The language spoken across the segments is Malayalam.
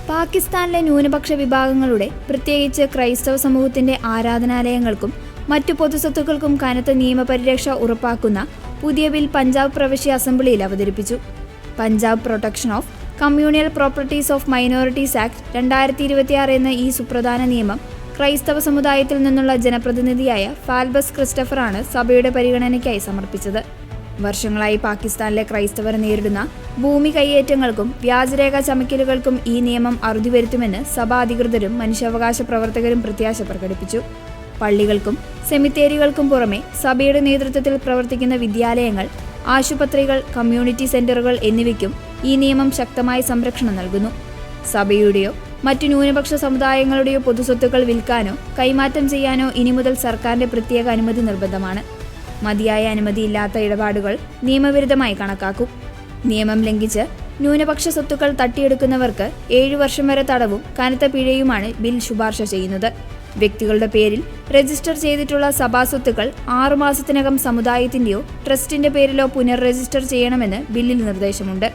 പാകിസ്ഥാനിലെ ന്യൂനപക്ഷ വിഭാഗങ്ങളുടെ, പ്രത്യേകിച്ച് ക്രൈസ്തവ സമൂഹത്തിന്റെ ആരാധനാലയങ്ങൾക്കും മറ്റു പൊതുസ്വത്തുക്കൾക്കും കനത്ത നിയമപരിരക്ഷ ഉറപ്പാക്കുന്ന പുതിയ ബിൽ പഞ്ചാബ് പ്രവിശ്യ അസംബ്ലിയിൽ അവതരിപ്പിച്ചു. Punjab protection of communal properties of minorities act 2026 എന്ന ഈ സുപ്രധാന നിയമം ക്രൈസ്തവ സമുദായത്തിൽ നിന്നുള്ള ജനപ്രതിനിധിയായ ഫാൽബസ് ക്രിസ്റ്റഫറാണ് സഭയുടെ പരിഗണനയ്ക്കായി സമർപ്പിച്ചത്. വർഷങ്ങളായി പാകിസ്ഥാനിലെ ക്രൈസ്തവർ നേരിടുന്ന ഭൂമി കയ്യേറ്റങ്ങൾക്കും വ്യാജരേഖ ചമയ്ക്കലുകൾക്കും ഈ നിയമം അറുതി വരുത്തുമെന്ന് സഭാ അധികൃതരും മനുഷ്യാവകാശ പ്രവർത്തകരും പ്രത്യാശ പ്രകടിപ്പിച്ചു. പള്ളികൾക്കും സെമിത്തേരികൾക്കും പുറമെ സഭയുടെ നേതൃത്വത്തിൽ പ്രവർത്തിക്കുന്ന വിദ്യാലയങ്ങൾ, ആശുപത്രികൾ, കമ്മ്യൂണിറ്റി സെന്ററുകൾ എന്നിവയ്ക്കും ഈ നിയമം ശക്തമായ സംരക്ഷണം നൽകുന്നു. സഭയുടെയോ മറ്റു ന്യൂനപക്ഷ സമുദായങ്ങളുടെയോ പൊതുസ്വത്തുക്കൾ വിൽക്കാനോ കൈമാറ്റം ചെയ്യാനോ ഇനി മുതൽ സർക്കാരിന്റെ പ്രത്യേക അനുമതി നിർബന്ധമാണ്. മതിയായ അനുമതിയില്ലാത്ത ഇടപാടുകൾ നിയമവിരുദ്ധമായി കണക്കാക്കും. നിയമം ലംഘിച്ച് ന്യൂനപക്ഷ സ്വത്തുക്കൾ തട്ടിയെടുക്കുന്നവർക്ക് 7 വർഷം വരെ തടവും കനത്ത പിഴയുമാണ് ബിൽ ശുപാർശ ചെയ്യുന്നത്. വ്യക്തികളുടെ പേരിൽ രജിസ്റ്റർ ചെയ്തിട്ടുള്ള സഭാസ്വത്തുക്കൾ 6 മാസത്തിനകം സമുദായത്തിന്റെയോ ട്രസ്റ്റിന്റെ പേരിലോ പുനർ രജിസ്റ്റർ ചെയ്യണമെന്ന് ബില്ലിൽ നിർദ്ദേശമുണ്ട്.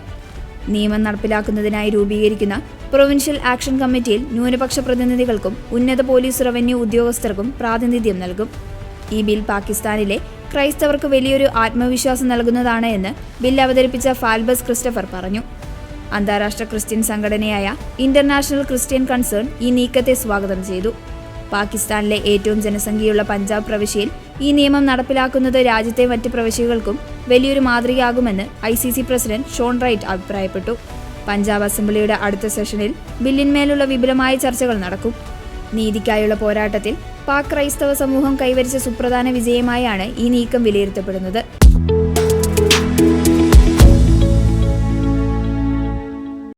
നിയമം നടപ്പിലാക്കുന്നതിനായി രൂപീകരിക്കുന്ന പ്രൊവിൻഷ്യൽ ആക്ഷൻ കമ്മിറ്റിയിൽ ന്യൂനപക്ഷ പ്രതിനിധികൾക്കും ഉന്നത പോലീസ് റവന്യൂ ഉദ്യോഗസ്ഥർക്കും പ്രാതിനിധ്യം നൽകും. ഈ ബിൽ പാകിസ്ഥാനിലെ ക്രൈസ്തവർക്ക് വലിയൊരു ആത്മവിശ്വാസം നൽകുന്നതാണ് എന്ന് ബിൽ അവതരിപ്പിച്ച ഫാൽബസ് ക്രിസ്റ്റഫർ പറഞ്ഞു. അന്താരാഷ്ട്ര ക്രിസ്ത്യൻ സംഘടനയായ ഇന്റർനാഷണൽ ക്രിസ്ത്യൻ കൺസേൺ ഈ നീക്കത്തെ സ്വാഗതം ചെയ്തു. പാകിസ്ഥാനിലെ ഏറ്റവും ജനസംഖ്യയുള്ള പഞ്ചാബ് പ്രവിശ്യയിൽ ഈ നിയമം നടപ്പിലാക്കുന്നത് രാജ്യത്തെ മറ്റ് പ്രവിശ്യകൾക്കും വലിയൊരു മാതൃകയാകുമെന്ന് ICC പ്രസിഡന്റ് ഷോൺ റൈറ്റ് അഭിപ്രായപ്പെട്ടു. പഞ്ചാബ് അസംബ്ലിയുടെ അടുത്ത സെഷനിൽ ബില്ലിന്മേലുള്ള വിപുലമായ ചർച്ചകൾ നടക്കും. നീതിക്കായുള്ള പോരാട്ടത്തിൽ പാക് ക്രൈസ്തവ സമൂഹം കൈവരിച്ച സുപ്രധാന വിജയമായാണ് ഈ നീക്കം വിലയിരുത്തപ്പെടുന്നത്.